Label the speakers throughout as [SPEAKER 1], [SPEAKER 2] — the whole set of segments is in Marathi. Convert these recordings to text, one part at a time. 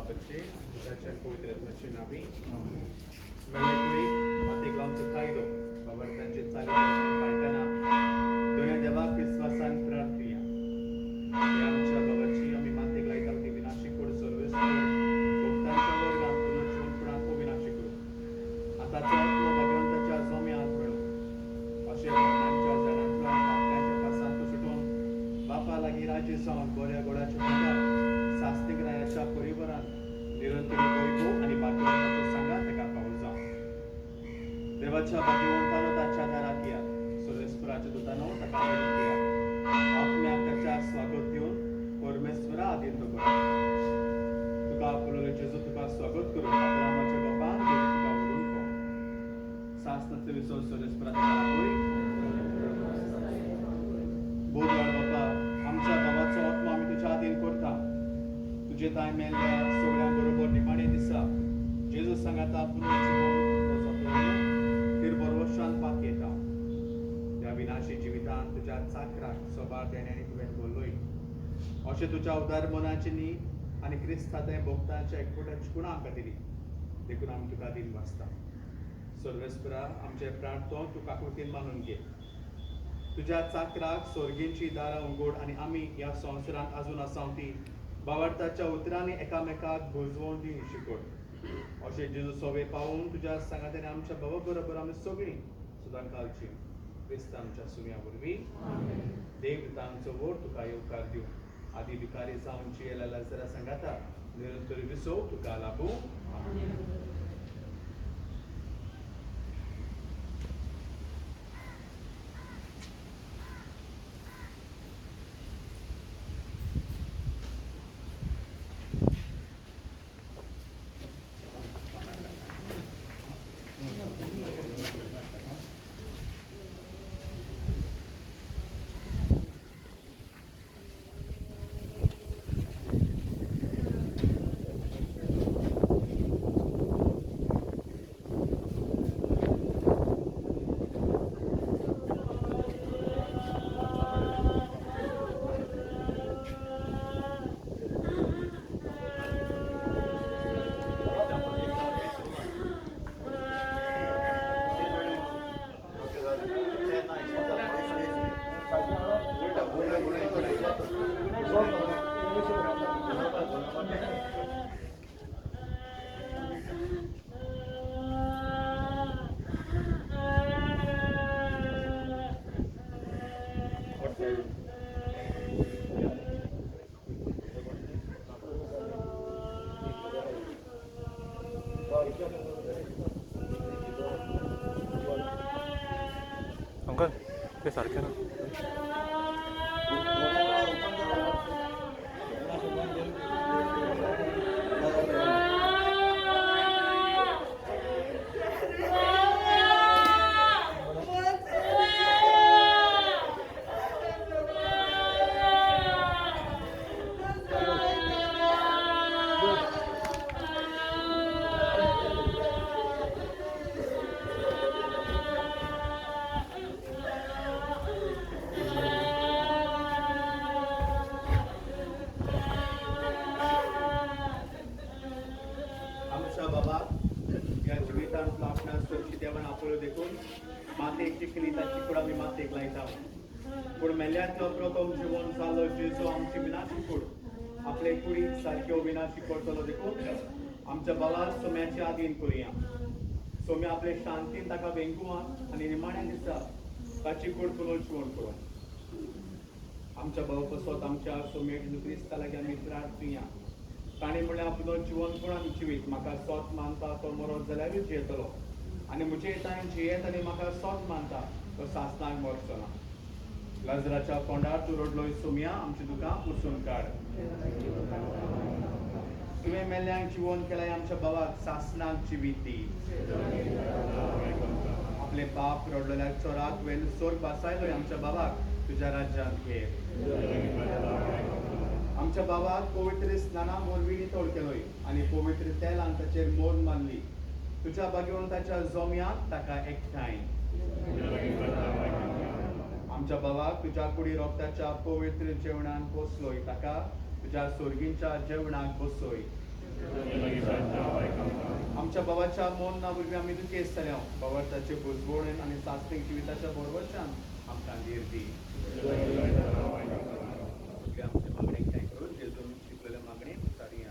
[SPEAKER 1] babaचे त्याच्या पवित्र रत्नाची नावी वेळोवेळी मातेक लावचो कायदो बाबा त्यांचे चालू पाळटना दोन्ही देवाक विश्वासान प्रार्थुया आमच्या बाबाची आम्ही मातेक लायता ती विनाशी कोड सर्वेस भक्तांच्या वर्गात पुनर्जीवन पुणाक विनाशी करू आताचा आत्मा भगवंताच्या जोम्यात मिळू अशा भक्तांच्या जनांतल्या पापकांच्या पासांत सुटून बापा लागी राजे जावन बऱ्या गोडाच्या पंगार सास्तिक रायाच्या परिवारान निरंतर वैभव आणि भाग्यवंताचो सांगा ताका पावल जावं देवाच्या भाग्यवंतानो ताच्या दाराक या सुरेश्वराच्या दुतानो ताका विनंती या आपल्याक त्याच्या स्वागत दिवन परमेश्वरा आदीन दवरा तुका आपलो जेजू तुका स्वागत करून अब्रामाच्या बापान देव तुका वडून को सासनाचे विसो सुरेश्वराच्या दाराक बोधवार बापा आमच्या गावाचो आत्मा आमी तुज्या आदीन करता तुझे ताय मेल्ल्या सगळ्या बरोबर निमाणे दिसा जेजू सांगाता फिर बरोवशान पाक येता त्या विनाशी जिवितान तुझ्या चाकराक सोबार देण्याने तुवें बोललोय अशें तुज्या उदार मनाची न्ही आनी क्रिस्तांतय भक्तांच्या एकवटाच्या गुणा खातीर देखून आमी तुका दिन वाचता सर्वेस्परा आमचे प्रार्थना तूं काकुळटीन मानून घे तुज्या चाकराक स्वर्गींची दारां उगड आनी आमी ह्या संवसारांत आजून आसाव ती भावार्थाच्या उतरांनी एकामेकाक भुजवून दी शिकोड अशें जेजू सोवे पावून तुज्या सांगात्याने आमच्या बाबा बरोबर आमी सगळीं सुदान घालची क्रिस्त आमच्या सुम्या वरवीं देव तांचो वोट तुका येवकार दिवं आदी भिकारी जावन जियेल्या लाजरा सांगाता निरंतर विसो तुका लाभूं
[SPEAKER 2] अंकल ते सारखे ना
[SPEAKER 1] प्रथम जीवन जालो जेजू आमची विनाशी कूड आपले कुडी सारक्यो विनाशी करतलो देखून आमच्या बाबार सोम्याचे आदीन करुया सोम्या आपले शांतीन ताका वेंकुआ आनी निमाण्या दिसा ताची कूड पुनर्जीवन करूं आमच्या बाबा पसत आमच्या सोम्या जेजू क्रिस्ता लागीं आमी प्रार्थुया ताणें म्हळ्यार पुनर्जीवन कोण आमी जिवीत म्हाका सोत मानता तो मरत जाल्यारूय जियेतलो आनी म्हजे ताणें जियेत आनी म्हाका सोत मानता तो सासणाक मरचो ना लाजराच्या कोंडार तूं रडलोय सोम्या आमची दुकां पुसून काड तुवें मेल्ल्यांक जिवन केलाय आमच्या बाबाक सासणाक जिवीत दी आपले बाप रडलेल्या चोराक तुवें स्वर्ग बसायलोय आमच्या बाबाक तुज्या राज्यांत घे आमच्या बाबाक पवित्र स्नाना वरवीं नितळ केलोय आनी पवित्र तेलान ताचेर मोर मारली तुज्या भाग्यवंताच्या जोम्याक ताका एकठांय आमच्या बाबाक तुज्या कुडी रोगताच्या पवित्र जेवणान पोसलोय ताका तुज्या सोर्गींच्या जेवणाक बसोय आमच्या बाबाच्या मोन ना वरवीं आमी दुखेस्त जाल्या बाबार्थाचे बुजवणेन आनी सासणीक जिविताच्या बरोबरच्यान आमकां धीर दी आमचे मागणेक काय करून जेजून शिकलेल्या मागणेक उतारिया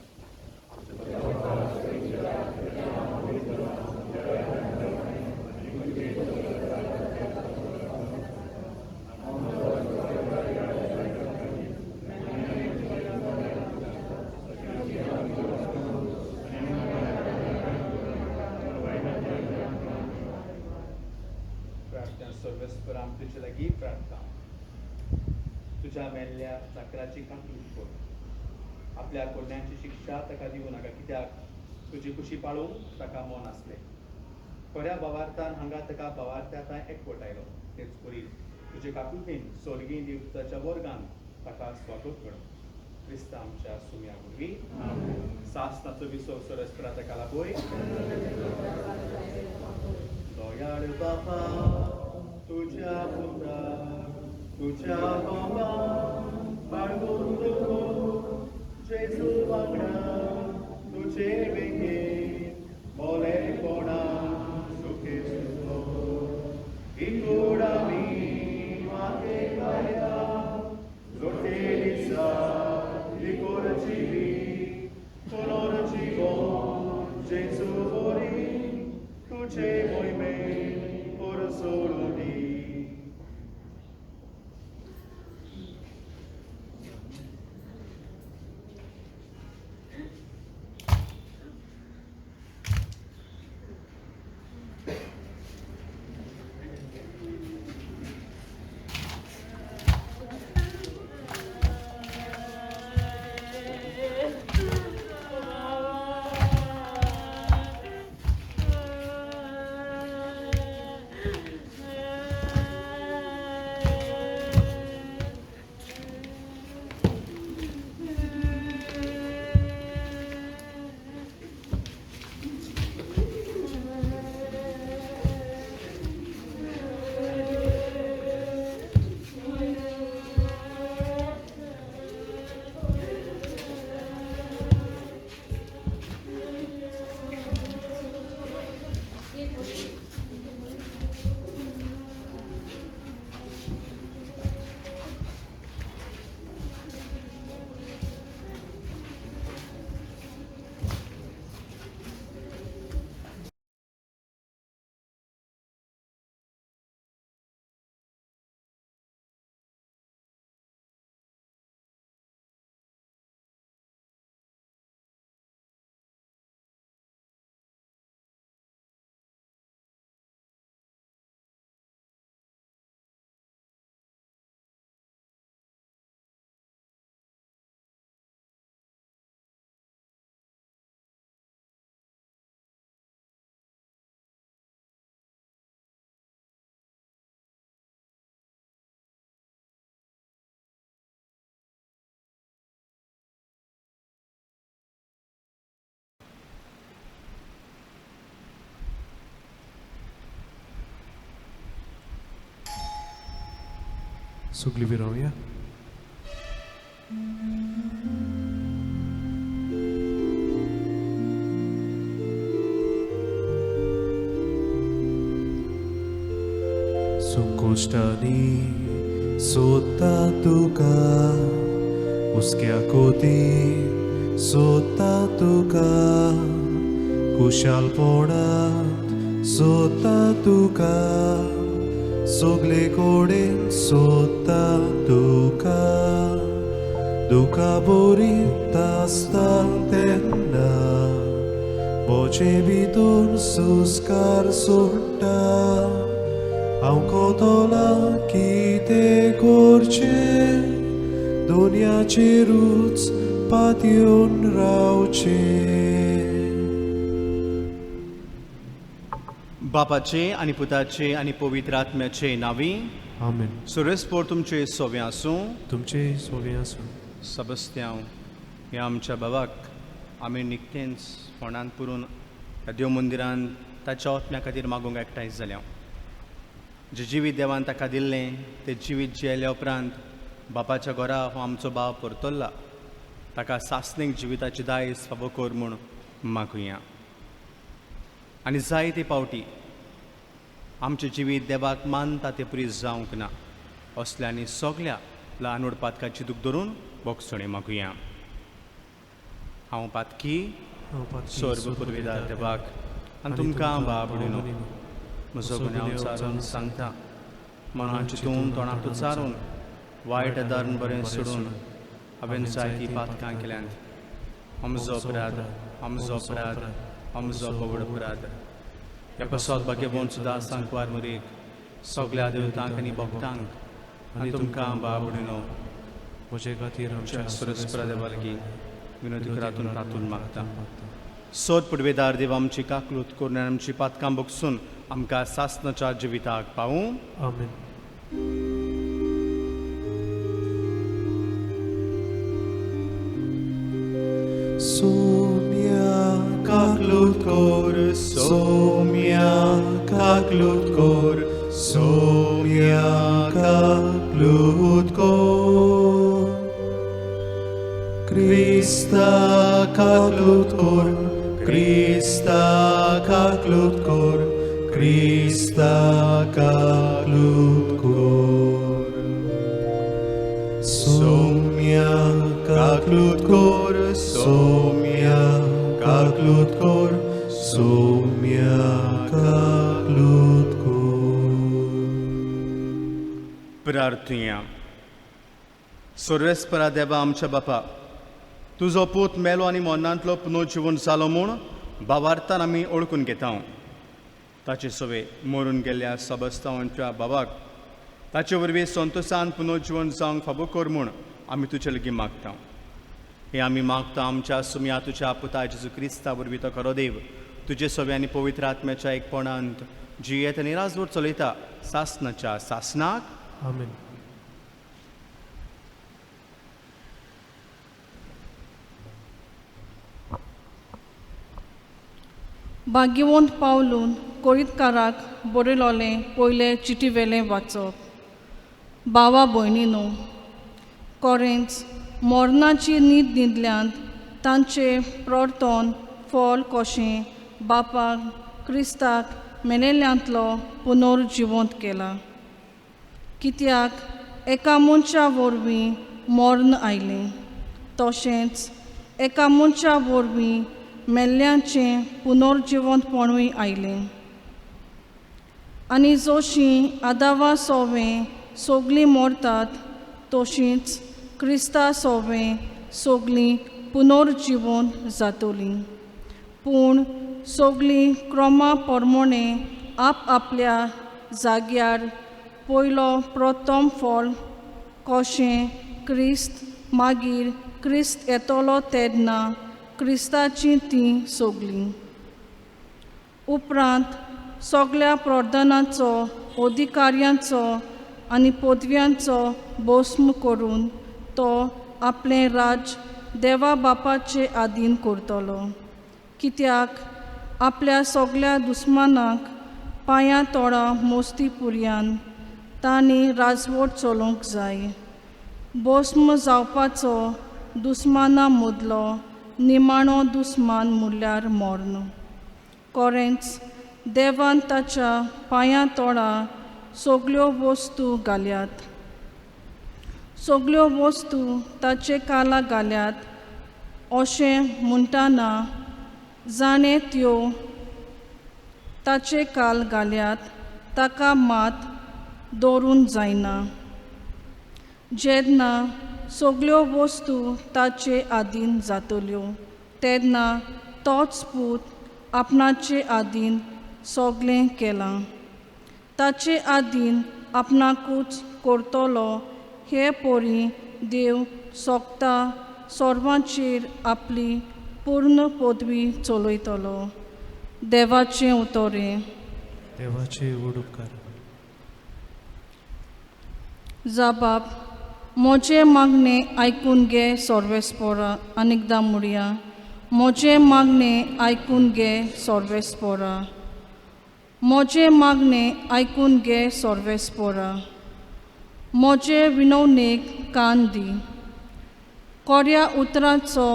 [SPEAKER 1] प्रार्थना सर्वेस्पर आम तुजे लागीं प्रार्थना तुज्या मेल्ल्या जाकराची कांतूक कर आपल्या कोड्यांची शिक्षा ताका दिवं नाका कित्याक तुजी कुशी पाळूंक ताका मन आसलें खऱ्या भावार्थान हांगा ताका भावार्थ्या एकवटायलो तेच करी तुजे काकुळीन सोर्गीं दिवताच्या वर्गान ताका स्वागत कर क्रिस्त आमच्या सुम्या वरवीं सासणाचो विसव सर्वेस्परा ताका लागोय दयाळ बाबा तुझ्या पुत्राक तुझ्या बाबा बाळगून दवरो जेजू वांगडा तुजे वेगेन मोलेपणान सुखे सुखो इकूड आमी माते काया जोडटे दिसा लिकोर जिवी पुनर जीवन जेजू बरी तुझे मोहिमेन परसोलोनी
[SPEAKER 2] Sugli Virovia. Sunkostani sota tuka उसक्या कोती सोता तुका खुशालपणात सोता तुका सगळे कोडेन सोता तुका दुका बोरी तासता तेन्ना बोचे भितून सुस्कार सोडटा हांव कोतोला कितें करचें दुनियाचेरूच पातयेवन रावचें
[SPEAKER 1] बापाचे आनी पुताचे आनी पवित्र आत्म्याचे नांवी
[SPEAKER 2] आमेन.
[SPEAKER 1] सुरेस्पोर तुमचे सोवे आसूं
[SPEAKER 2] तुमचे सोवे आसूं.
[SPEAKER 1] सबस्त्यांव ह्या आमच्या बाबाक आमी निकतेंच फोंडांत पुरून ह्या देव मंदिरांत ताच्या आत्म्या खातीर मागूंक एकठांय जाल्या. जें जिवीत देवान ताका दिल्लें तें जिवीत जियेल्या उपरांत बापाच्या घरा हो आमचो बाब परतल्ला. ताका सासणीक जिविताची दायज फावो कर म्हूण मागुया. आनी जायते पावटी आमचें जिवीत देवाक मानता ते परी जावंक ना असल्यांनी सगल्या ल्हान व्हड पातकाची दूख धरून बोगसणे मागुया. हांव पातकी स्वर्ग पुरवेदार देवाक आनी तुमकां बाबडीनो म्हजो गुन्यांव चारून सांगता. मनाची तूं तोंडाक चारून वायट दारून बरें सोडून हांवें जायतीं पातकां केल्यांत. आमचो अपराध आमचो अपराध आमचो पगड अपराध. ह्या सौभाग्यवंत सुद्दां सांकवार मुरीक सगल्या देवतांक आनी भक्तांक आनी तुमकां बाबडीनो
[SPEAKER 2] म्हजे खातीर आमच्या
[SPEAKER 1] सरस्वरा देवा लागीं विनोदी करातून तातून मागता. सोद पुडवेदार देव आमची काकलूत करून आमची पातकां बगसून आमकां सासणाच्या जिविताक पावूं.
[SPEAKER 2] आमेन. Somia kaklut kor, somia kaklut kor, somia kaklut kor. Krista kaklut kor, Krista kaklut kor, Krista kaklut kor. Somia kaklut kor, somia kaklut kor, somia kaklut kor.
[SPEAKER 1] प्रार्थुया. सर्वेस्परा देवा आमच्या बापा, तुजो पूत मेलो आनी मरणांतलो पुनर्जीवन जालो म्हूण भावार्थान आमी ओळखून घेता. ताचे सवे मरून गेल्ल्या सबस्तावांच्या बाबाक ताचे वरवीं संतोशान पुनर्जीवन जावंक फाबू कर म्हूण आमी तुजे लागीं मागता. हे आमी मागता आमच्या सुम्या तुज्या पुता जेजू क्रिस्ता वरवीं तो खरो देव तुजे सवे आनी पवित्र आत्म्याच्या एकपणांत जियेत आनी राजवट चलयता सासणाच्या सासनाक.
[SPEAKER 2] आमेन.
[SPEAKER 3] भाग्यवंत पावलून कोरीतकाराक बरयलोलें पयलें चिटी वेलें वाचप. भावा भयणीनो, कोरेंच मरणाची न्हीद न्हिदल्यांत तांचें प्रर्थन फळ कशें बापाक क्रिस्ताक मेलेल्यांतलो पुनर्जिवंत केला. कित्याक एका मनशा वरवीं मरण आयलें, तशेंच एका मनशा वरवीं मेल्ल्यांचें पुनर्जिवंतपणूय आयलें. आनी जशीं आदावा सोवें सोगलीं मरतात, तशींच क्रिस्ता सोवें सोगलीं पुनर्जिवंत जातलीं. पूण सोगलीं क्रमा प्रमाणें आपल्या जाग्यार पयलो प्रथम फळ कशें क्रिस्त, मागीर क्रिस्त येतलो तेन्ना क्रिस्ताचीं तीं सोगलीं. उपरांत सगल्या प्रधानाचो, अधिकाऱ्यांचो आनी पदव्यांचो भस्म करून तो आपलें राज देवा बापाचे आधीन करतलो. कित्याक आपल्या सगल्या दुस्मानाक पांयां तोळा मोस्ती पुरयान तांणी राजवट चलोवंक जाय. भस्म जावपाचो दुस्माना मदलो निमाणो दुस्मान म्हणल्यार मरण. कोरेंच देवान ताच्या पांयां तोळा सगल्यो वस्तू घाल्यात. सगल्यो वस्तू ताचे काला घाल्यात अशें म्हणटाना जाणें त्यो ताचे काल घाल्यात ताका मात दवरून जायना. जेन्ना सगल्यो वस्तू ताचे आधीन जातल्यो तेन्ना तोच पूत आपणाचे आधीन सगलें केलां. ताचे आधीन आपणाकूच करतलो हे पोरी देव सोगता सर्वांचेर आपली पूर्ण पदवी चलयतलो. देवाचें उतोरें.
[SPEAKER 2] देवाचे व्हड उपकार.
[SPEAKER 3] जाबाब, म्हजें मागणें आयकून घे सर्वेस्परा. आनीकदां म्हणया, म्हजें मागणें आयकून घे सर्वेस्परा. म्हजें मागणें आयकून घे सर्वेस्परा. म्हजे विनवणेक कान दी. कोऱ्या उतरांचो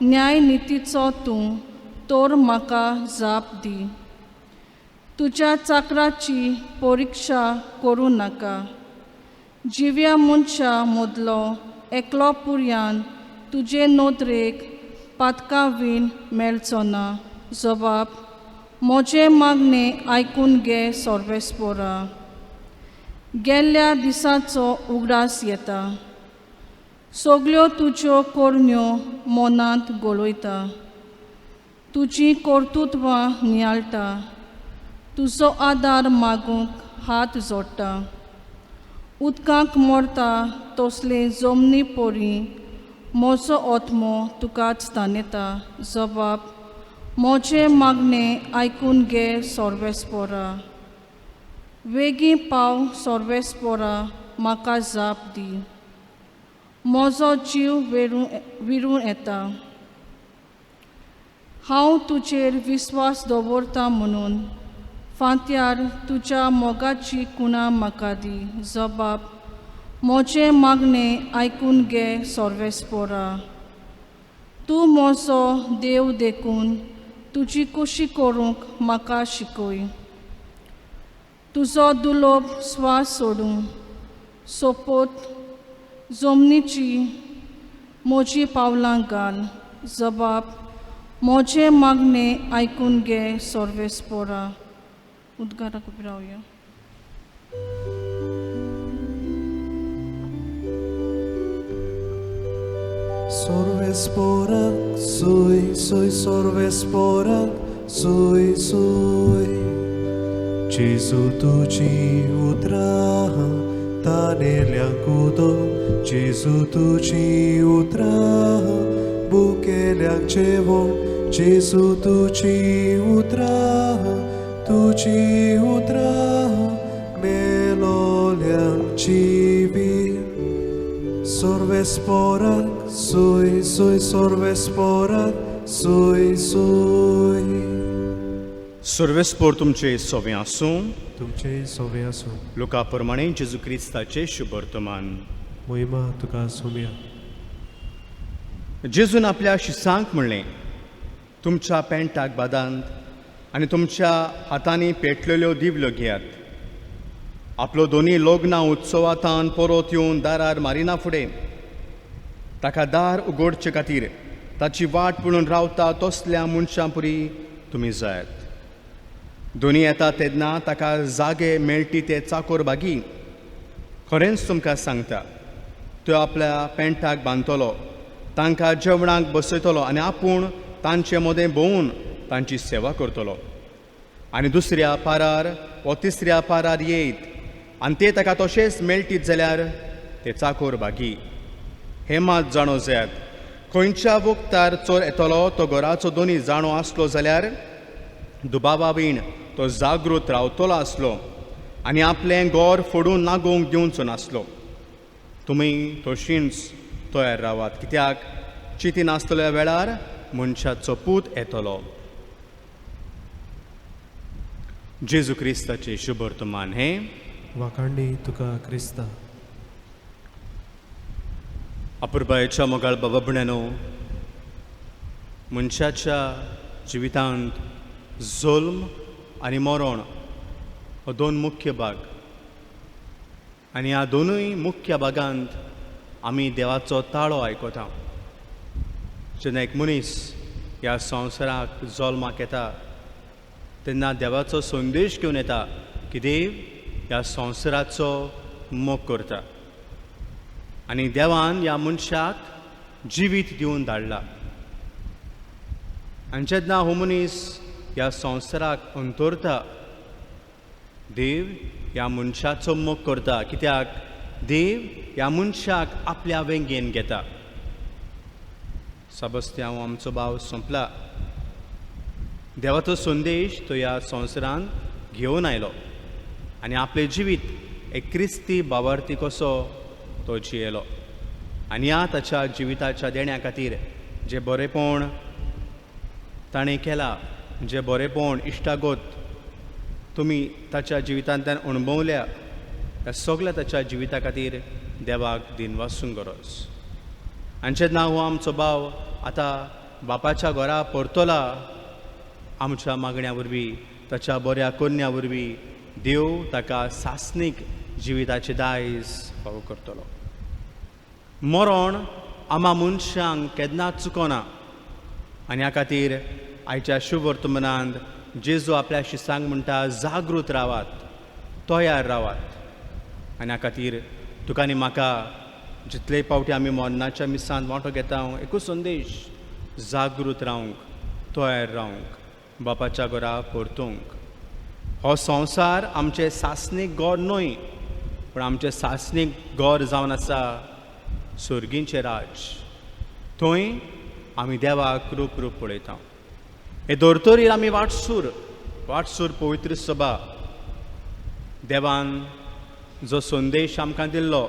[SPEAKER 3] न्याय नितीचो तूं तोर म्हाका जाप दी. तुज्या चाकराची परिक्षा करूं नाका. जिव्या मनशा मदलो एकलो पुर्यान तुजे नोदरेक पातकां बीन मेळचो ना. जबाब: म्हजे मागणे आयकून घे सर्वेस्परा. गेल्ल्या दिसाचो उगडास येता. सगल्यो तुज्यो कोरण्यो मनांत गोळयता. तुजी कर्तुत्वां नियाळटा. तुजो आदार मागूंक हात जोडटा. उदकांक मरता तसले जमनी पोरी म्हजो ओतमो तुकाच ताणयता. जबाब: म्हजे मागणे आयकून घे सर्वेस्परा. वेगीं पाव सर्वेस्परा, म्हाका जाप दी. म्हजो जीव विरून येता. हांव तुजेर विस्वास दवरतां म्हणून फांत्यार तुज्या मोगाची कुणां म्हाका दी. जबाब: म्हजे मागणे आयकून घे सर्वेस्परा. तूं म्हजो देव देखून तुजी कुशी करूंक म्हाका शिकय. तुजो दुलोब स्वास सोडूं सोपोत जमनीची म्हजी पावलां घाल. जबाब: म्हजे मागणे आयकून घे सर्वेस्परा. उद्गाराक उबी रावया.
[SPEAKER 2] Sorvesporak, soy sorvesporak, soy. Gesù tuci utraha, tanelian kudo. Gesù tuci utraha, bukelian cevo. Gesù tuci utraha, melolian civi. Sorvesporak, soy sorvesporak, soy.
[SPEAKER 1] सर्वेस्पोर तुमचे सोवे आसूं.
[SPEAKER 2] तुमचे सोवे आसूं.
[SPEAKER 1] लोका प्रमाणे जेजू क्रिस्ताचे शुभ वर्तमान.
[SPEAKER 2] मोहिमा तुका सोम्या.
[SPEAKER 1] जेजून आपल्या शिसांक म्हणलें, तुमच्या पेंटाक बादांत आनी तुमच्या हातांनी पेटलेल्यो दिवल्यो घेयात. आपलो दोनी लग्ना उत्सवांतान परत येवन दारार मारिना फुडें ताका दार उगडचे खातीर ताची वाट पळोवन रावता तसल्या मनशां पुरी तुमी जायात. दोनी येता तेन्ना ताका जागे मेळटी ते चाकोर बागी. खरेंच तुमकां सांगता, तो आपल्या पेंटाक बांदतलो, तांकां जेवणाक बसयतलो आनी आपूण तांचे मदें भोंवून तांची सेवा करतलो. आनी दुसऱ्या पारार वा तिसऱ्या पारार येयत आनी ते ताका तशेंच मेळटीत जाल्यार ते चाकोर बागी. हे मात जाणो जायात, खंयच्या वखदार चोर येतलो तो घराचो दोनी जाणो आसलो जाल्यार दुबाबा बीण तो जागृत रावतलो आसलो आनी आपलें घर फोडून नागोवंक दिवचो नासलो. तुमी तशींच तयार रावात, कित्याक चिती नासतल्या वेळार मनशाचो पूत येतलो. जेजू क्रिस्ताचे शुभ वर्तमान हे.
[SPEAKER 2] वाखाणणी तुका क्रिस्ता.
[SPEAKER 1] अपुर्बायेच्या मोगाळ बाबा भुण्यानो, मनशाच्या जिवितांत जुल्म आनी मरण हो दोन मुख्य भाग. आनी ह्या दोनूय मुख्य भागांत आमी देवाचो ताळो आयकता. जेन्ना एक मनीस ह्या संवसाराक जल्माक येता तेन्ना देवाचो संदेश घेवन येता की देव ह्या संवसाराचो मोग करता आनी देवान ह्या मनशाक जिवीत दिवन धाडला. आनी जेन्ना हो मनीस ह्या संवसाराक अंतरता देव ह्या मनशाचो मोग करता, कित्याक देव ह्या मनशाक आपल्या वेंगेन घेता. साबस्त्यांव आमचो भाव संपला. देवाचो संदेश तो ह्या संवसारांत घेवन आयलो आनी आपलें जिवीत एक क्रिस्ती भावार्थी कसो तो जियेलो. आनी ह्या ताच्या जिविताच्या देण्या खातीर जे बरेपण ताणें केलां, जे बरेपण इश्टागत तुमी ताच्या जिवितांतल्यान अणभवल्या, त्या सगळ्या ताच्या जिविता खातीर देवाक दिनवासूंक गरज. आनी जेन्ना हो आमचो भाव आतां बापाच्या घरा परतला आमच्या मागण्या वरवीं ताच्या बऱ्या कोन्या वरवीं देव ताका सासणीक जिविताचे दायज फावो करतलो. मरण आम्हा मनशांक केन्नाच चुकोना आनी ह्या खातीर आयच्या शुभ वर्तमानांत जेजू आपल्या शिसांक म्हणटा जागृत रावात, तयार रावात. आनी ह्या खातीर तुका आनी म्हाका जितले फावटी आमी मरणाच्या मिसांत वांटो घेता एकूच संदेश, जागृत रावंक, तयार रावंक, बापाच्या घरा परतूंक. हो संवसार आमचें सासणीक घर न्हय, पूण आमचें सासणीक घर जावन आसा सुर्गींचें राज. थंय आमी देवाक रूप रूप पळयता. हे धर्तरीर आमी वाटसूर पवित्र सभा देवान जो संदेश आमकां दिल्लो,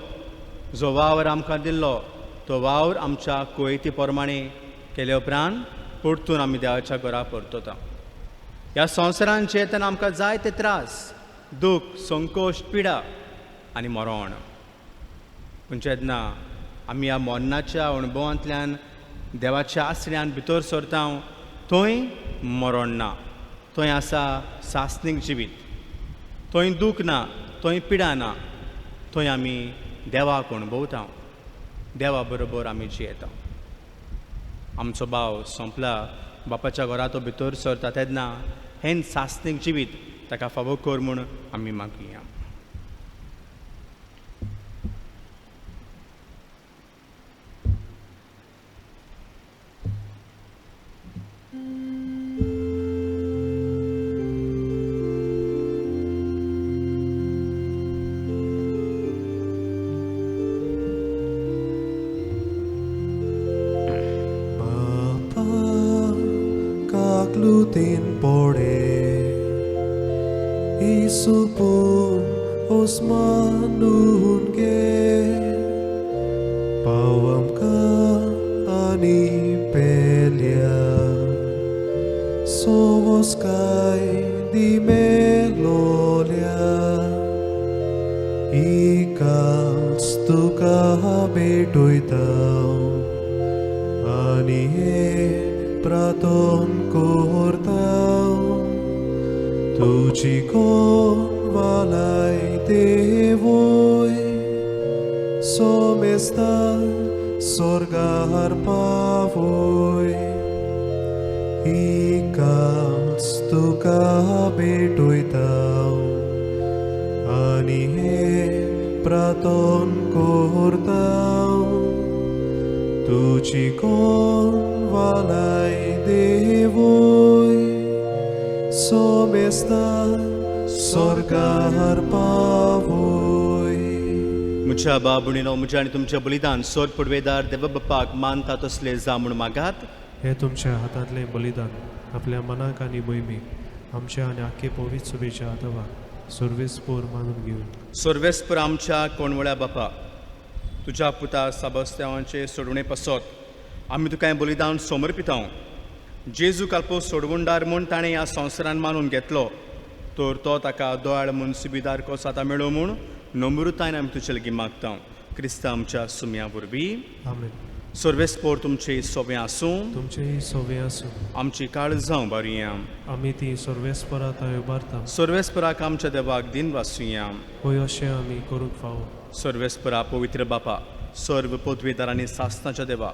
[SPEAKER 1] जो वावर आमकां दिल्लो, तो वावर आमच्या कुयती प्रमाणे केले उपरांत परतून आमी देवाच्या घरा परतता. ह्या संवसारांत जेतना आमकां जायते त्रास, दूख, संकोश, पिडा आनी मरण, पूण जेन्ना आमी ह्या मरणाच्या अणभवांतल्यान देवाच्या आसऱ्यान भितर सरता थंय मरण ना, थंय आसा सासणीक जिवीत, थंय दूख ना, थंय पिडा ना, थंय आमी देवाक अणभवता, देवा बरोबर आमी जियेता. आमचो भाव संपला, बापाच्या घरा तो भितर सरता तेन्ना हें सासणीक जिवीत ताका फावो कर म्हूण आमी मागुया.
[SPEAKER 2] Glutin pore Isupun Osmanun ge Pawam ka ani pelia Sovos kai di melolia Ikals tu ka betoitau ani praton cortau tuci con valai te voi somesta sorgar pavoi icals tu cabetoitau ani praton cortau tuci con valai de voi somesta sorgar pavoi.
[SPEAKER 1] म्हज्या बाबुणीनो, म्हज्या आनी तुमचें बलिदान सोद पडवेदार देव बापाक मानता तसले जा म्हूण मागात.
[SPEAKER 2] हे तुमच्या हातांतले बलिदान आपल्या मनाक आनी मोहिमेक आमच्या आनी आख्खे पवित्र सभेच्या आदवा सर्वेस्पोर मानून घेवन.
[SPEAKER 1] सर्वेस्पर आमच्या कोणवळ्या बापा, तुज्या पुता साबस्त्यांवांचे सोडवणे पासत आमी तुका हें बलिदान समर्पिता. जेजू कालपो सोडवणदार म्हूण ताणें ह्या संवसारान मानून घेतलो, तर तो ताका दोळ म्हूण सुबेदार कसो आतां मेळो म्हूण नम्रतायेन आमी तुजे लागीं मागता. क्रिस्ता आमच्या सुम्या वरवीं.
[SPEAKER 2] आमेन.
[SPEAKER 1] सर्वेस्पोर तुमचे सोबे आसूं,
[SPEAKER 2] तुमचेय सोवे आसूं.
[SPEAKER 1] आमची काळजां बरीं.
[SPEAKER 2] आमी ती सर्वेस्परांत उबारता.
[SPEAKER 1] सर्वेस्पराक आमच्या देवाक दिन वासुया.
[SPEAKER 2] होय अशें आमी करूंक फावो.
[SPEAKER 1] सर्वेस्परा पवित्र बापा, सर्व पदवीदार आनी सासणाच्या देवा,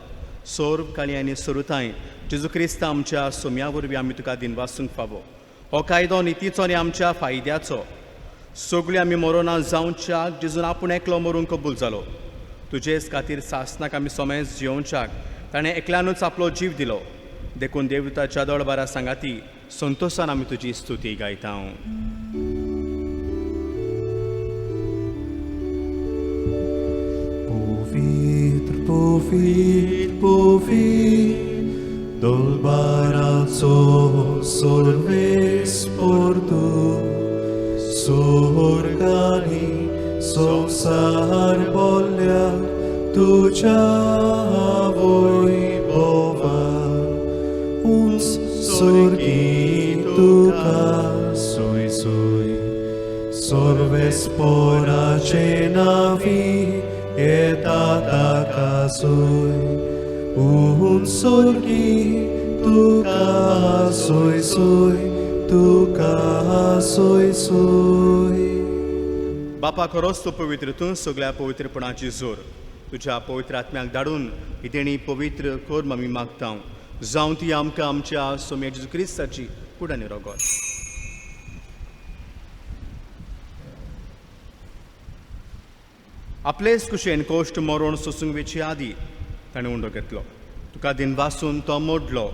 [SPEAKER 1] सर्व काळी आनी सरुताय जेजू क्रिस्ता आमच्या सोम्या वरवीं आमी तुका दिन वासूंक फावो. हो कायदो नितीचो आनी आमच्या फायद्याचो. सगळीं आमी मरोना जावच्याक जेजून आपूण एकलो मरूंक कबूल जालो. तुजेच खातीर सासणाक आमी सोमेज जियोवच्याक ताणें एकल्यानूच आपलो जीव दिलो. देखून देवताच्या दळबारा सांगाती संतोशान आमी तुजी स्तुती गायता.
[SPEAKER 2] Povit, dolbarazzo solves portu, sorgani somsar bolja, tuja voi bova, uns sorgituka soi, sorves pora cenavi, et ataka soi, un sorgi
[SPEAKER 4] tuka soy soy, tuka soy soy.
[SPEAKER 1] बापा खरोच तो पवित्र तूं सगळ्या पवित्रपणाची जोर तुझ्या पवित्र आत्म्याक धाडून ही तेणी पवित्र कोर आमी मागता जावं ती आमकां आमच्या सोम्या जेजू क्रिस्ताची कुडानी रोगोत. आपलेच कुशेन कोश्ट मरोण सोसूंक वेची आदी ताणें उंडो घेतलो. तुका दिन वासून तो मोडलो,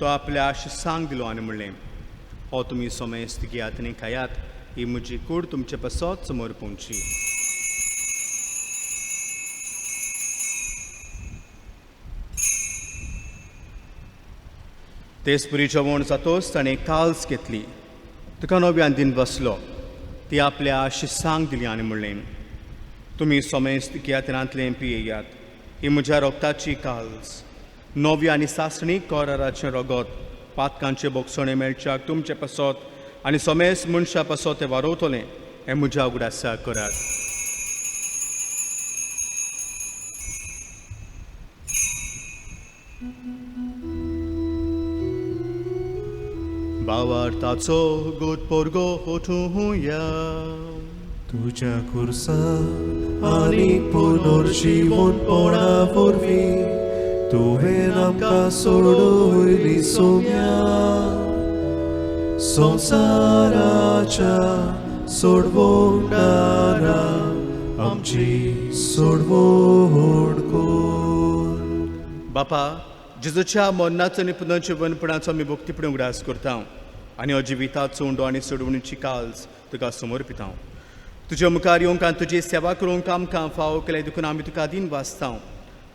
[SPEAKER 1] तो आपल्या शिसांक दिलो आनी म्हणलें, हो तुमी सोमेस्त घेयात आनी खायात, ही म्हजी कूड तुमचे पासत समोर पोवची. तेच पुरी जेवण जातोच ताणें काल्स घेतली, तुका नव्यान दिन बसलो, ती आपल्या शिसांक दिली आनी म्हणलें, तुमी सोमेस्त घेयातनांतलें पियेयात, ही म्हज्या रोगताची काल्स. नव्या आनी सासणीक कोराराचें रोगोत पातकांचे बोगसणे मेळच्याक तुमचे पासत आनी सोमेस्त मनशा पासत ते वारोवतलें हें म्हज्या उगडासा करात. भावार्थाचो गोड पोरगो ओठूया
[SPEAKER 2] तुझ्या खुर्सा
[SPEAKER 4] आनी पुनर्जीवन पोळा वरवीं तुवें आमकां सोडूयली सोम्या संवसाराच्या सोडवोंडारा आमची सोडवोड कोर.
[SPEAKER 1] बापा, जेजूच्या मरणाचो आनी पुनर्जीवनपणाचो आमी भक्तीपणे उगडास करता आनी अजिविताचो उंडो आनी सोडवणीची काल्स तुका समर्पिता. तुज्या मुखार येवंक आनी तुजी सेवा करूंक आमकां फावो केले देखून आमी तुका दिन वाचता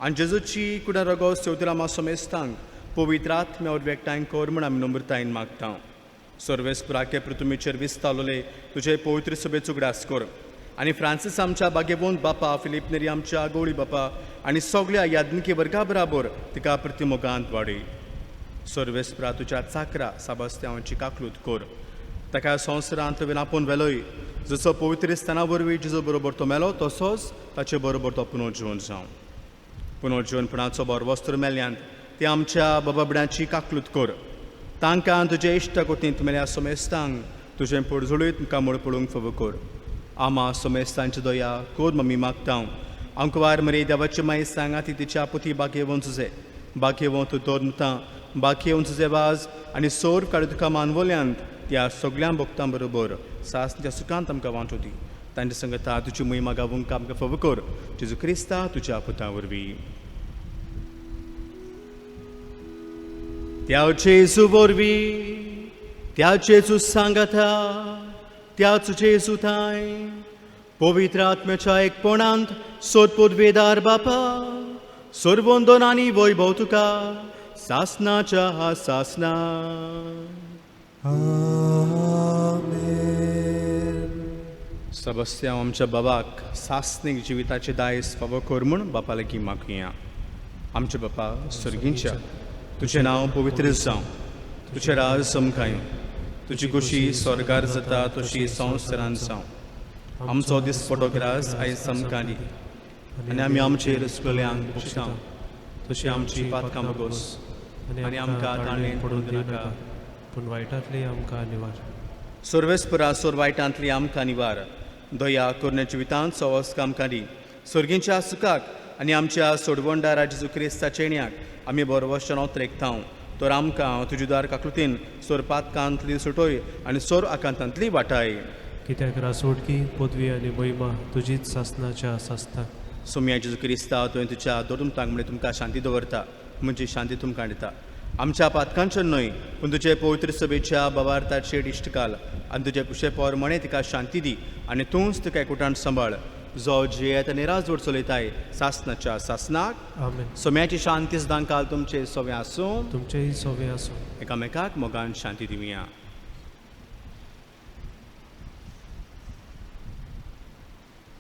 [SPEAKER 1] आनी जेजूची कुडा रगो सेवतरामा सोमेस्तांक पवित्र आत्म्या एकठांय कर म्हूण आमी नम्रतायेन मागता. सर्वेस्पराके पृथ्वीचेर विस्तारलोले तुजे पवित्र सभेचो उगडास कर आनी फ्रांसीस आमच्या बागेवंत बापा, फिलीप नेरी आमच्या गवळी बापा आनी सगळ्या याज्ञिकी वर्गा बराबर तिका प्रतिमोगांत वाडय. सर्वेस्परा तुज्या चाकरा साबास्त्यांवाची काकलूत कर, ताका संवसारांत तुवें आपोवन वेलोय, जसो पवित्र स्थाना वरवीं जेजू बरोबर तो मेलो तसोच ताचे बरोबर तो पुनर्जीवन जावं. पुनर्जीवनपणाचो बरो वस्त्र मेल्ल्यान ते आमच्या बाबाबड्यांची काकलूत कर. तांकां तुजे इश्ट कोतींत मेल्या सोमेस्तांक तुजें पडझुळीत तुमकां मुळ पळोवंक फावो कर. आमा सोमेस्तांची दया कोर ममी मागता. अंकवार मरे देवाची माई सांगा ती तिच्या पुती बागेवंत तुजे बागेवंत दोरमतां बागेवंत तुजे वाज आनी सोर काडू तुका मानवल्यांत त्या सगळ्या भक्तां बरोबर सासच्या सुखांत आमकां वांटोदी. तांचे संगता तुजी महिमा गावूंक आमकां फावो कर. जेजू क्रिस्ता तुज्या पुता वरवीं. त्या जेजू वरवीं, त्या जेजू सांगाता, त्याच जेजू थाय पवित्र आत्म्याच्या एकपणांत सोदपोदवेदार बापा, सर्वोंदन आनी वैभव तुका सासनाच्या सासना. सबस्त्या आमच्या बाबाक सासनीक जिविताचे दायज फावो कर म्हूण बापा लागीं मागुया. आमचे बापा सर्गींच्या, तुजें नांव पवित्र जावं, तुजें राज समकाय, तुजी कुशी स्वर्गार जाता तशी संवसारांत जावं. आमचो दिसपटो ग्रास आयज समकानी आनी आमी आमचेर सुकल्यांक बक्षिता तशी आमची पातकां बगोस आनी आमकां ताणें पडून दिनाका,
[SPEAKER 2] पूण वायटांतली आमकां निवार.
[SPEAKER 1] सर्वेस्परा सोर वायटांतली आमकां निवार. दया करून जिवितांत सवस आमकां दी. सर्गींच्या सुखाक आनी आमच्या सोडवणदारा जेजू क्रिस्ताच्या येण्याक आमी बरोवशें रेखता. तर आमकां तुजी दार काकलुतीन सोर पातकांतली सुटोय आनी सोर आकांतांतली वाटाय.
[SPEAKER 2] कित्याक रासोडकी पदवी आनी महिमा तुजीच सासनाच्या सासता.
[SPEAKER 1] सोम्या जेजू क्रिस्ता तुवें तुज्या दोरमतांक म्हणल्यार तुमकां शांती दवरता, म्हणजे शांती तुमकां दिता. आमच्या पातकांचे न्हय पूण तुजे पवित्र सभेच्या बाबार्थाचेर इश्ट घाल आनी तुजे कुशे पोरमणे तिका शांती दी आनी तूंच तिका एकवटान सांबाळ. जो जियेत आनी राजवट चलयताय सासनाच्या सासनाक.
[SPEAKER 2] आमेन.
[SPEAKER 1] सोम्याची शांती सदां काल तुमचे सोवे आसूं.
[SPEAKER 2] तुमचेय सोवे आसूं.
[SPEAKER 1] एकामेकाक मोगान शांती दिवया.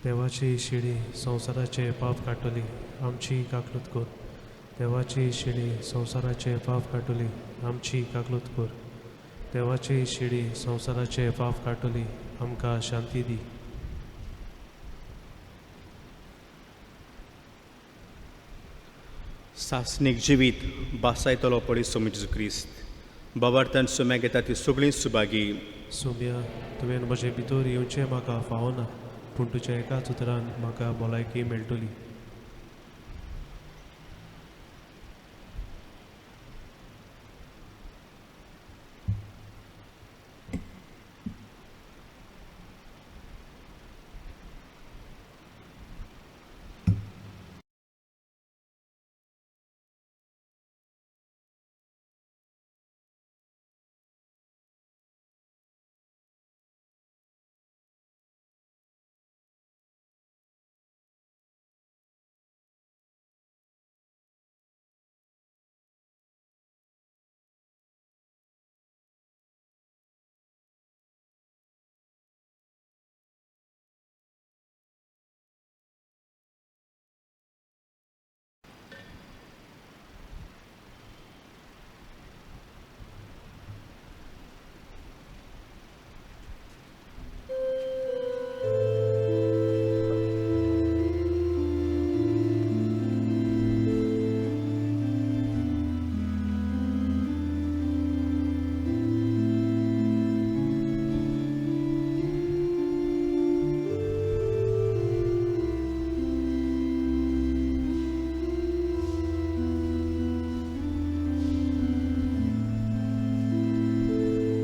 [SPEAKER 2] देवाची शिडी संवसाराचे पाप काडटली, आमची काकलूत कर. देवाची शिडी संवसाराचे पाप काडटली, आमची काकलूत कर. देवाची शिडी संवसाराचे पाप काडटली, आमकां शांती दी.
[SPEAKER 1] सासणीक जिवीत बासायतलो पडी सोमी जेजू क्रिस्त बाबार्थान सुम्या घेता ती सगळीं सुभागी
[SPEAKER 2] सुम्या तुवें म्हजे भितर येवचें म्हाका फावना पूण तुज्या एकाच उतरान म्हाका भलायकी मेळटली.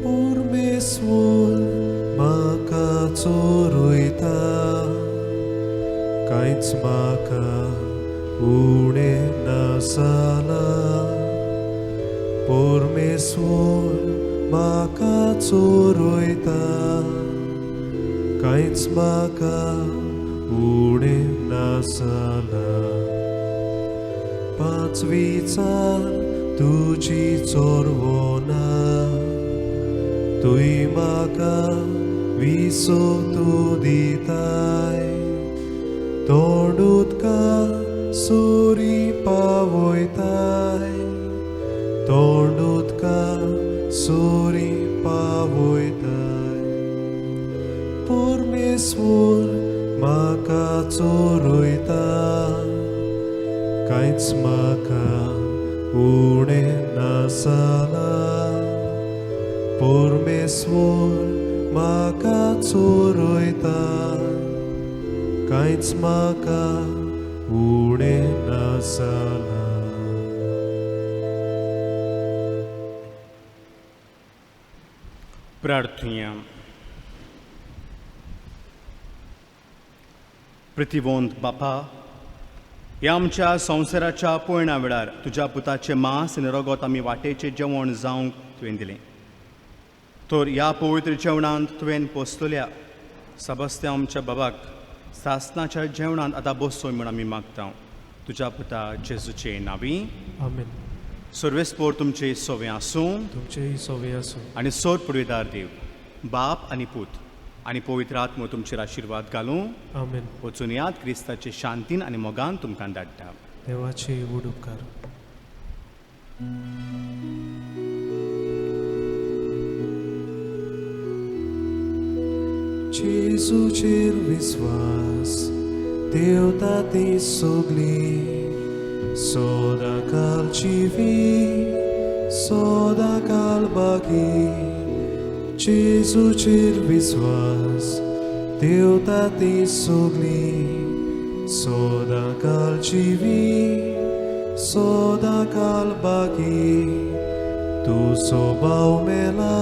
[SPEAKER 4] परमेश्वर म्हाका चोरयता कांयच म्हाका उणें नासला. परमेश्वर म्हाका चोरयता कांयच म्हाका उणें नासला. पांच विचार तुजी चोरवना तुई म्हाका विसोतू दिताय. तोंड उदका सुरी पावयताय तोंड उदका सुरी पावयताय. परमेश्वर म्हाका चोरयता कांयच म्हाका उणें नासला. परमेश्वर म्हाका चोरयता कांयच म्हाका उणें नासला.
[SPEAKER 1] प्रार्थुया. प्रतिवंत बापा, ह्या आमच्या संवसाराच्या पयल्या वेळार तुज्या पुताचें मांस आनी रगत आमी वाटेचें जेवण जावंक तुवें दिलें. तर ह्या पवित्र जेवणांत तुवें पोसलेल्या सबस्त्या आमच्या बाबाक सासणाच्या जेवणांत आतां बसोय म्हूण आमी मागता तुज्या पुता जेजूचे नांवी.
[SPEAKER 2] आमेन.
[SPEAKER 1] सर्वेस्पोर तुमचे सोवे आसूं
[SPEAKER 2] तुमचेय सोवे आसूं.
[SPEAKER 1] आनी सोद पडवेदार देव बाप आनी पूत आनी पवित्र आत्मो तुमचेर आशिर्वाद घालूं.
[SPEAKER 2] आमेन.
[SPEAKER 1] वचून याद क्रिस्ताचे शांतीन आनी मोगान तुमकां धाडटा.
[SPEAKER 2] देवाचे व्हड उपकार.
[SPEAKER 4] जेजूचेर विस्वास देवता ती सगळी सदांकालची सदांकाल बागी. जेजूचेर विस्वास देवता ती सगळी सदांकालची सदांकाल बागी. तुजो भाव मेला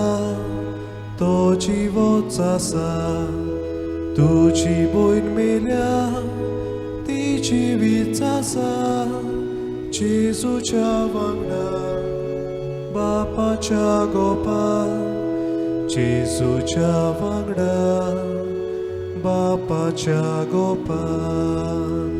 [SPEAKER 4] तो जिवोच आसा तुजी भयण मेल्या ती जिवीत आसा. जेजूच्या वांगडा बापाच्या गोपान जेजूच्या वांगडा बापाच्या गोपान.